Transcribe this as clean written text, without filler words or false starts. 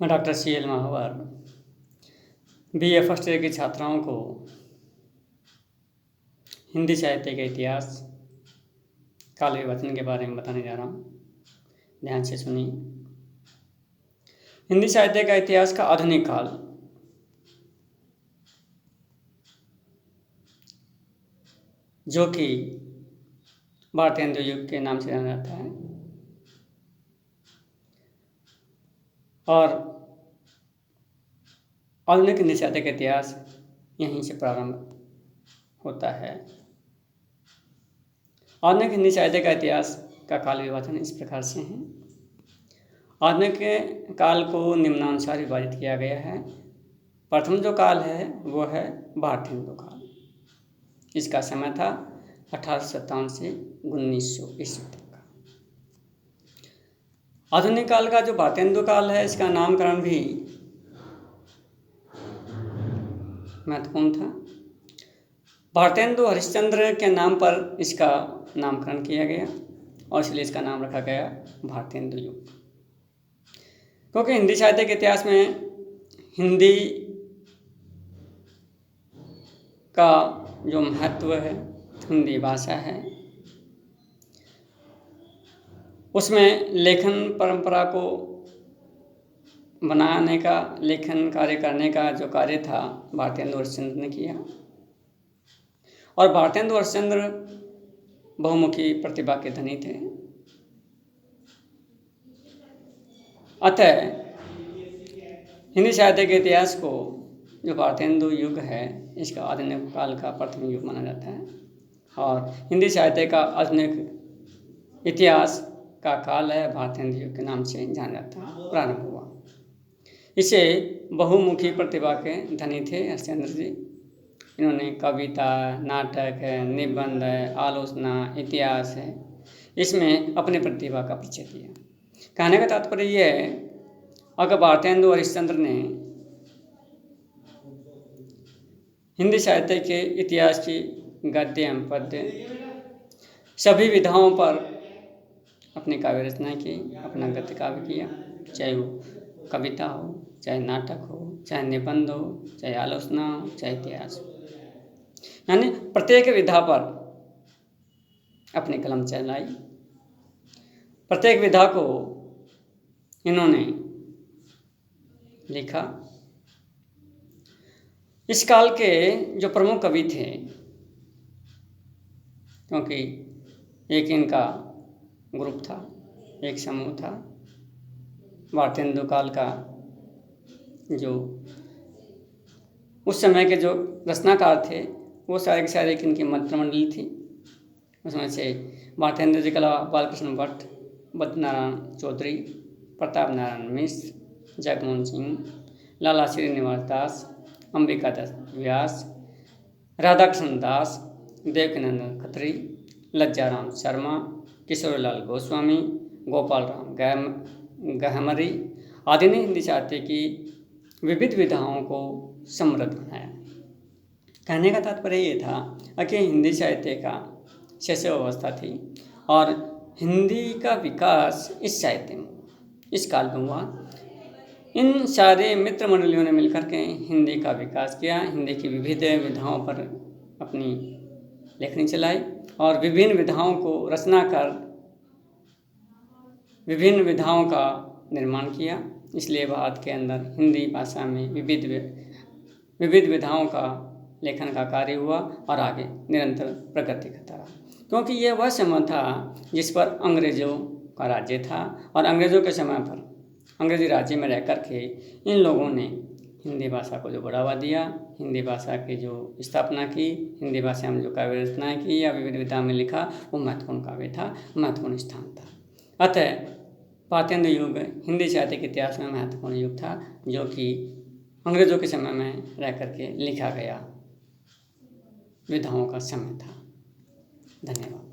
मैं doctor CL महावर BA first year की छात्राओं को हिंदी साहित्य के इतिहास काल विभाजन के बारे में बताने जा रहा हूँ। ध्यान से सुनिए। हिंदी साहित्य का इतिहास का आधुनिक काल जो कि भारतेंदु युग के नाम से जाना जाता है और आधुनिक हिंदी साहित्य का इतिहास यहीं से प्रारंभ होता है। आधुनिक हिंदी साहित्य का इतिहास का काल विभाजन इस प्रकार से है। आधुनिक काल को निम्नानुसार विभाजित किया गया है। प्रथम जो काल है वो है भारतेंदु काल। इसका समय था 1857 से 1900 ईस्वी तक का। आधुनिक काल का जो भारतेंदु काल है इसका नामकरण भी महत्वपूर्ण था। भारतेंदु हरिश्चंद्र के नाम पर इसका नामकरण किया गया और इसलिए इसका नाम रखा गया भारतेंदु युग। क्योंकि हिंदी साहित्य के इतिहास में हिंदी का जो महत्व है, हिंदी भाषा है, उसमें लेखन परंपरा को बनाने का, लेखन कार्य करने का जो कार्य था भारतेंदु हरिश्चंद्र ने किया। और भारतेंदु हरिश्चंद्र बहुमुखी प्रतिभा के धनी थे। अतः हिंदी साहित्य के इतिहास को जो भारतेंदु युग है इसका आधुनिक काल का प्रथम युग माना जाता है और हिंदी साहित्य का आधुनिक इतिहास का काल है भारतेंदु युग के नाम से जाना जाता है, प्रारंभ हुआ। इसे बहुमुखी प्रतिभा के धनी थे हरिश्चंद्र जी। इन्होंने कविता, नाटक, निबंध, आलोचना, इतिहास है, इसमें अपनी प्रतिभा का परिचय दिया। कहने का तात्पर्य यह है, अगर भारतेंदु हरिश्चंद्र ने हिंदी साहित्य के इतिहास की गद्य एवं पद्य सभी विधाओं पर अपनी काव्य रचना की, अपना गद्य काव्य किया, चाहे वो कविता हो, चाहे नाटक हो, चाहे निबंध हो, चाहे आलोचना हो, चाहे इतिहास हो, यानी प्रत्येक विधा पर अपनी कलम चलाई। प्रत्येक विधा को इन्होंने लिखा। इस काल के जो प्रमुख कवि थे, क्योंकि एक इनका ग्रुप था, एक समूह था, भारतेंदु काल का जो उस समय के जो रचनाकार थे वो सारे के सारे इनकी मंत्रिमंडली थी। उसमें से भारतेंदु जी के अलावा बालकृष्ण भट्ट, बद्रीनारायण चौधरी, प्रताप नारायण मिश्र, जगमोहन सिंह, लाला श्रीनिवास दास, अंबिका दास व्यास, राधाकृष्ण दास, देवकीनंदन खत्री, लज्जाराम शर्मा, किशोरीलाल गोस्वामी, गोपाल राम गहमरी आदि ने हिंदी साहित्य की विविध विधाओं को समृद्ध बनाया। कहने का तात्पर्य ये था कि हिंदी साहित्य का शैशव अवस्था थी और हिंदी का विकास इस साहित्य में, इस काल में हुआ। इन सारे मित्र मंडलियों ने मिलकर के हिंदी का विकास किया, हिंदी की विविध विधाओं पर अपनी लेखनी चलाई और विभिन्न विधाओं को रचना कर विभिन्न विधाओं का निर्माण किया। इसलिए भारत के अंदर हिंदी भाषा में विविध विधाओं का लेखन का कार्य हुआ और आगे निरंतर प्रगति करता रहा। क्योंकि यह वह समय था जिस पर अंग्रेज़ों का राज्य था और अंग्रेज़ों के समय पर अंग्रेजी राज्य में रह कर के इन लोगों ने हिंदी भाषा को जो बढ़ावा दिया, हिंदी भाषा की जो स्थापना की, हिंदी भाषा में जो काव्य रचनाएँ की या विविध विधा में लिखा, वो महत्वपूर्ण काव्य था, महत्वपूर्ण स्थान था। अतः भारतेंदु युग हिंदी साहित्य के इतिहास में महत्वपूर्ण युग था जो कि अंग्रेज़ों के समय में रह करके लिखा गया विधाओं का समय था। धन्यवाद।